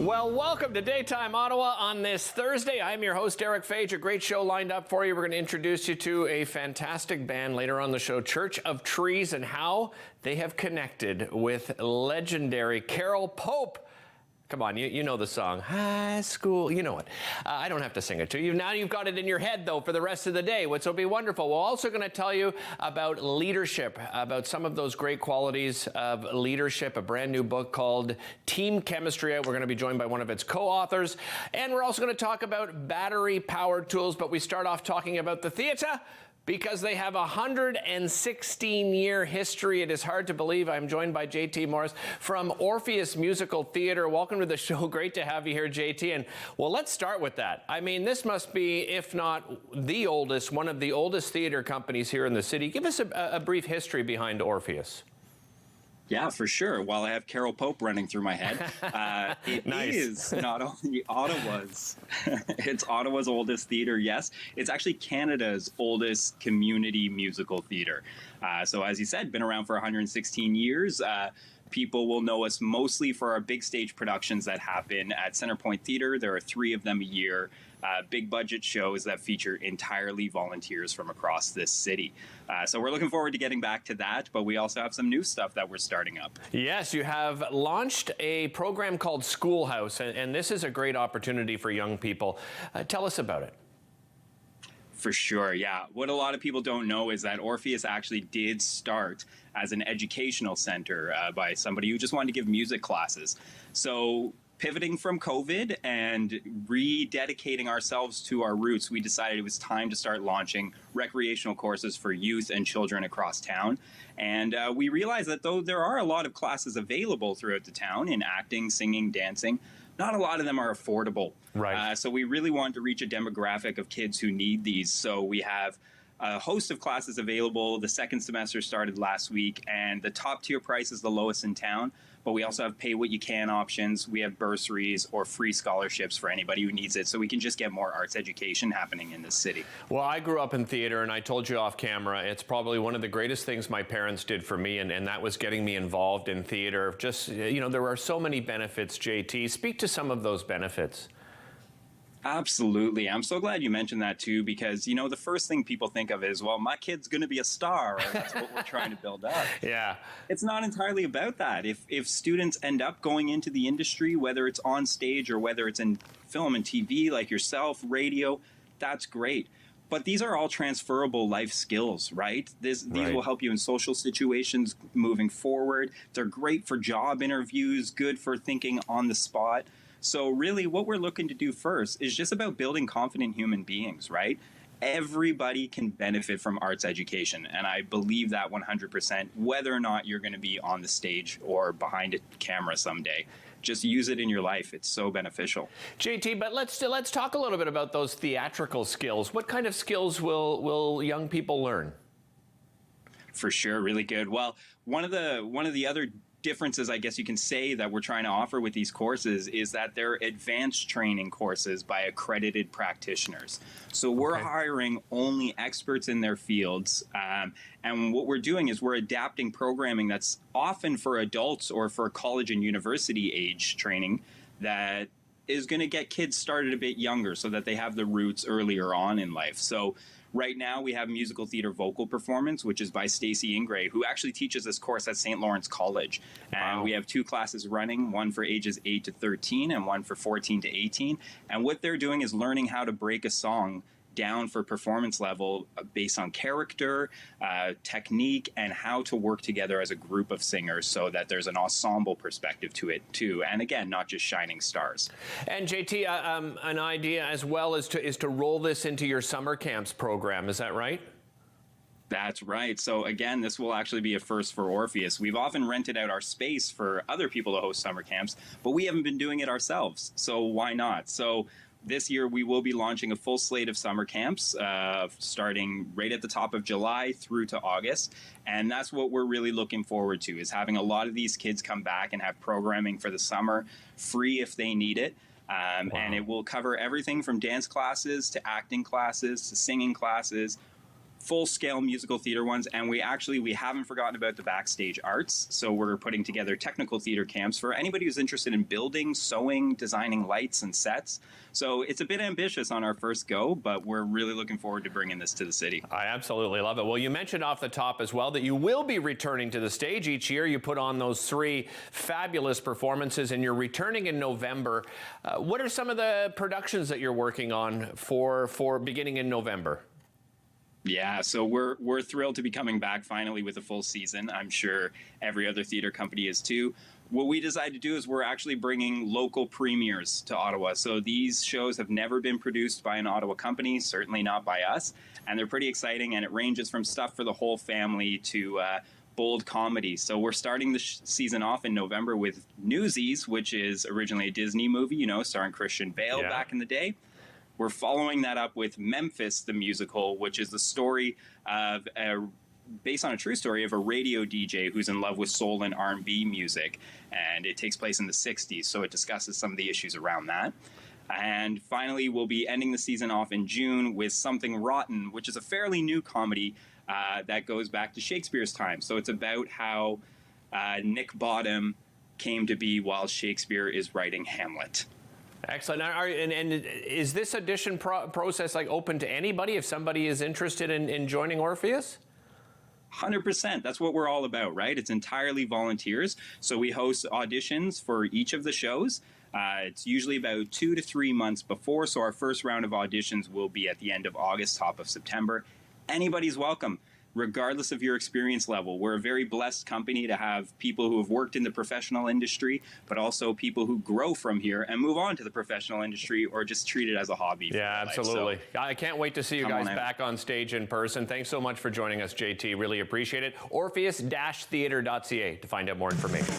Well, welcome to Daytime Ottawa on this Thursday. I'm your host, Derick Fage. A great show lined up for you. We're going to introduce you to a fantastic band later on the show, Church of Trees, and how they have connected with legendary Carol Pope. Come on, you know the song, High School, you know it. I don't have to sing it to you. Now you've got it in your head, though, for the rest of the day, which will be wonderful. We're also going to tell you about leadership, about some of those great qualities of leadership, a brand new book called Team Chemistry. We're going to be joined by one of its co-authors. And we're also going to talk about battery-powered tools, but we start off talking about the theatre, because they have a 116-year history. It is hard to believe. I'm joined by JT Morris from Orpheus Musical Theatre. Welcome to the show. Great to have you here, JT. And well, let's start with that. I mean, this must be, if not the oldest, one of the oldest theatre companies here in the city. Give us a brief history behind Orpheus. Yeah, for sure. While I have Carol Pope running through my head, it Nice. is not only Ottawa's, it's Ottawa's oldest theatre, yes. It's actually Canada's oldest community musical theatre. So as you said, been around for 116 years. People will know us mostly for our big stage productions that happen at Centrepoint Theatre. There are 3 of them a year. Big budget shows that feature entirely volunteers from across this city. So we're looking forward to getting back to that, but we also have some new stuff that we're starting up. Yes, you have launched a program called Schoolhouse, and this is a great opportunity for young people. Tell us about it. For sure, yeah. What a lot of people don't know is that Orpheus actually did start as an educational center by somebody who just wanted to give music classes. So pivoting from COVID and rededicating ourselves to our roots, we decided it was time to start launching recreational courses for youth and children across town. And we realized that though there are a lot of classes available throughout the town in acting, singing, dancing, not a lot of them are affordable. Right. So we really wanted to reach a demographic of kids who need these. So we have a host of classes available. The second semester started last week, and the top tier price is the lowest in town. But we also have pay what you can options. We have bursaries or free scholarships for anybody who needs it. So we can just get more arts education happening in this city. Well, I grew up in theater, and I told you off camera, it's probably one of the greatest things my parents did for me, and that was getting me involved in theater. Just, you know, there are so many benefits, JT. Speak to some of those benefits. Absolutely. I'm so glad you mentioned that too, because, you know, the first thing people think of is, well, my kid's going to be a star, or that's what we're trying to build up. Yeah. It's not entirely about that. If students end up going into the industry, whether it's on stage or whether it's in film and TV like yourself, radio, that's great. But these are all transferable life skills, right? These will help you in social situations moving forward. They're great for job interviews, good for thinking on the spot. So really what we're looking to do first is just about building confident human beings, right? Everybody can benefit from arts education, and I believe that 100%, whether or not you're going to be on the stage or behind a camera someday. Just use it in your life. It's so beneficial. JT, but let's talk a little bit about those theatrical skills. What kind of skills will young people learn? For sure, really good. Well, one of the other differences, I guess you can say, that we're trying to offer with these courses is that they're advanced training courses by accredited practitioners. So we're hiring only experts in their fields. And what we're doing is we're adapting programming that's often for adults or for college and university age training that is going to get kids started a bit younger so that they have the roots earlier on in life. So right now we have musical theater vocal performance, which is by Stacey Ingray, who actually teaches this course at St. Lawrence College. And we have 2 classes running, one for ages 8 to 13 and one for 14 to 18. And what they're doing is learning how to break a song down for performance level based on character, technique, and how to work together as a group of singers so that there's an ensemble perspective to it too. And again, not just shining stars. And JT, an idea as well is to roll this into your summer camps program. Is that right? That's right. So again, this will actually be a first for Orpheus. We've often rented out our space for other people to host summer camps, but we haven't been doing it ourselves. So why not? So this year, we will be launching a full slate of summer camps starting right at the top of July through to August. And that's what we're really looking forward to, is having a lot of these kids come back and have programming for the summer, free if they need it. And it will cover everything from dance classes to acting classes to singing classes, full-scale musical theater ones, and we haven't forgotten about the backstage arts. So we're putting together technical theater camps for anybody who's interested in building, sewing, designing lights and sets. So it's a bit ambitious on our first go, but we're really looking forward to bringing this to the city. I absolutely love it. Well, you mentioned off the top as well that you will be returning to the stage each year. You put on those 3 fabulous performances, and you're returning in November. What are some of the productions that you're working on for beginning in November? Yeah, so we're thrilled to be coming back finally with a full season. I'm sure every other theater company is too. What we decided to do is we're actually bringing local premieres to Ottawa. So these shows have never been produced by an Ottawa company, certainly not by us, and they're pretty exciting, and it ranges from stuff for the whole family to bold comedy. So we're starting the season off in November with Newsies, which is originally a Disney movie, you know, starring Christian Bale back in the day. We're following that up with Memphis the Musical, which is the story of based on a true story of a radio DJ who's in love with soul and R&B music, and it takes place in the 60s, so it discusses some of the issues around that. And finally, we'll be ending the season off in June with Something Rotten, which is a fairly new comedy that goes back to Shakespeare's time. So it's about how Nick Bottom came to be while Shakespeare is writing Hamlet. Excellent. And is this audition process like open to anybody if somebody is interested in joining Orpheus? 100%. That's what we're all about, right? It's entirely volunteers. So we host auditions for each of the shows. It's usually about 2 to 3 months before. So our first round of auditions will be at the end of August, top of September. Anybody's welcome, regardless of your experience level. We're a very blessed company to have people who have worked in the professional industry, but also people who grow from here and move on to the professional industry or just treat it as a hobby. Yeah, absolutely. So, I can't wait to see you guys back on stage in person. Thanks so much for joining us, JT. Really appreciate it. Orpheus-theater.ca to find out more information.